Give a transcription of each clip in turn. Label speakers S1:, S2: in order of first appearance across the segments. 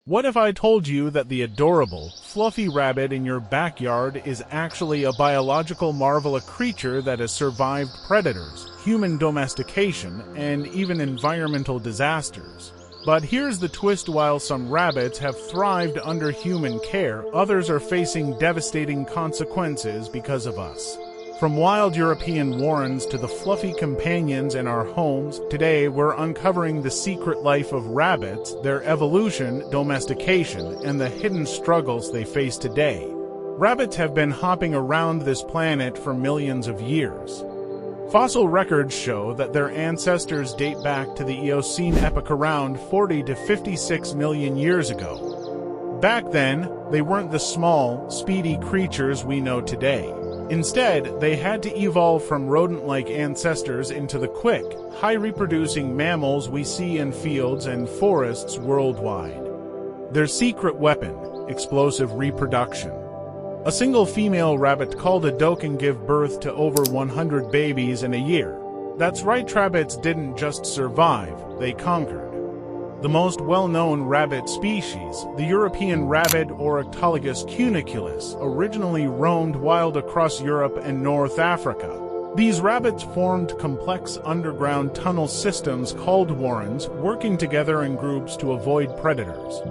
S1: What if I told you that the adorable, fluffy rabbit in your backyard is actually a biological marvel, a creature that has survived predators, human domestication, and even environmental disasters? But here's the twist: while some rabbits have thrived under human care, others are facing devastating consequences because of us. From wild European warrens to the fluffy companions in our homes, today we're uncovering the secret life of rabbits, their evolution, domestication, and the hidden struggles they face today. Rabbits have been hopping around this planet for millions of years. Fossil records show that their ancestors date back to the Eocene epoch around 40 to 56 million years ago. Back then, they weren't the small, speedy creatures we know today. Instead, they had to evolve from rodent-like ancestors into the quick, high-reproducing mammals we see in fields and forests worldwide. Their secret weapon: explosive reproduction. A single female rabbit called a doe can give birth to over 100 babies in a year. That's right, rabbits didn't just survive, they conquered. The most well-known rabbit species, the European rabbit or Ecological cuniculus, originally roamed wild across Europe and North Africa. These rabbits formed complex underground tunnel systems called warrens, working together in groups to avoid predators.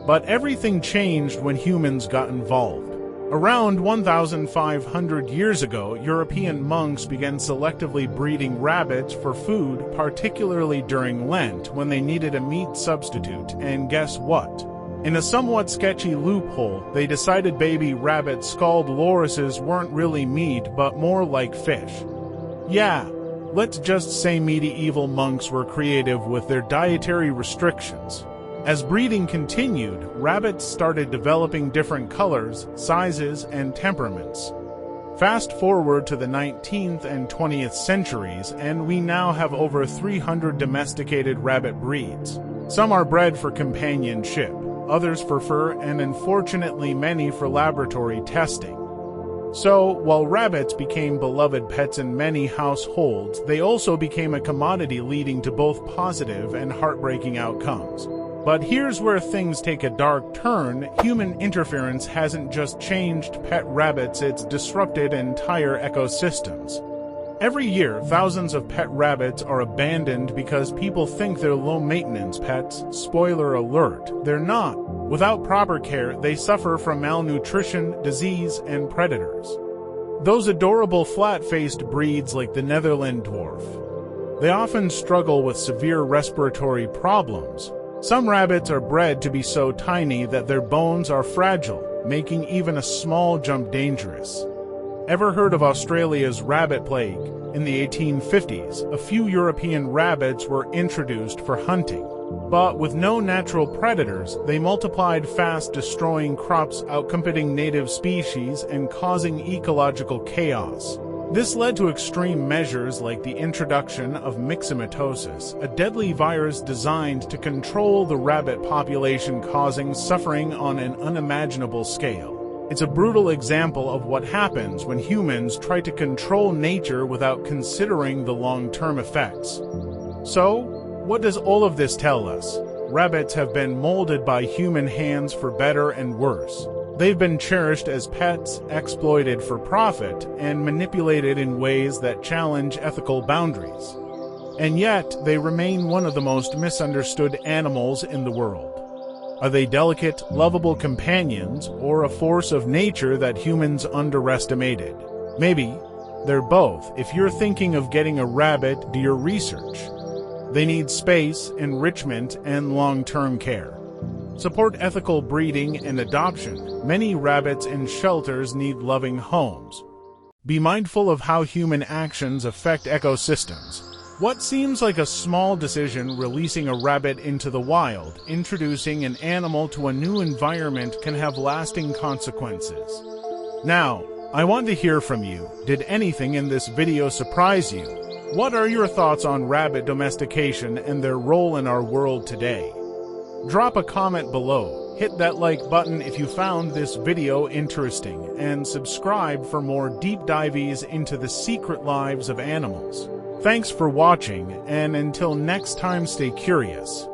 S1: But everything changed when humans got involved. Around 1,500 years ago, European monks began selectively breeding rabbits for food, particularly during Lent when they needed a meat substitute, and guess what? In a somewhat sketchy loophole, they decided baby rabbits called lorises weren't really meat but more like fish. Yeah, let's just say medieval monks were creative with their dietary restrictions. As breeding continued, rabbits started developing different colors, sizes, and temperaments. Fast forward to the 19th and 20th centuries, and we now have over 300 domesticated rabbit breeds. Some are bred for companionship, others for fur, and unfortunately many for laboratory testing. So, while rabbits became beloved pets in many households, they also became a commodity, leading to both positive and heartbreaking outcomes. But here's where things take a dark turn. Human interference hasn't just changed pet rabbits, it's disrupted entire ecosystems. Every year, thousands of pet rabbits are abandoned because people think they're low-maintenance pets. Spoiler alert, they're not. Without proper care, they suffer from malnutrition, disease, and predators. Those adorable flat-faced breeds like the Netherland dwarf. They often struggle with severe respiratory problems. Some rabbits are bred to be so tiny that their bones are fragile, making even a small jump dangerous. Ever heard of Australia's rabbit plague? In the 1850s, a few European rabbits were introduced for hunting. But with no natural predators, they multiplied fast, destroying crops, outcompeting native species, and causing ecological chaos. This led to extreme measures like the introduction of myxomatosis, a deadly virus designed to control the rabbit population, causing suffering on an unimaginable scale. It's a brutal example of what happens when humans try to control nature without considering the long-term effects. So, what does all of this tell us? Rabbits have been molded by human hands for better and worse. They've been cherished as pets, exploited for profit, and manipulated in ways that challenge ethical boundaries. And yet, they remain one of the most misunderstood animals in the world. Are they delicate, lovable companions, or a force of nature that humans underestimated? Maybe they're both. If you're thinking of getting a rabbit, do your research. They need space, enrichment, and long-term care. Support ethical breeding and adoption. Many rabbits in shelters need loving homes. Be mindful of how human actions affect ecosystems. What seems like a small decision, releasing a rabbit into the wild, introducing an animal to a new environment, can have lasting consequences. Now, I want to hear from you. Did anything in this video surprise you? What are your thoughts on rabbit domestication and their role in our world today? Drop a comment below, hit that like button if you found this video interesting, and subscribe for more deep dives into the secret lives of animals. Thanks for watching, and until next time, stay curious.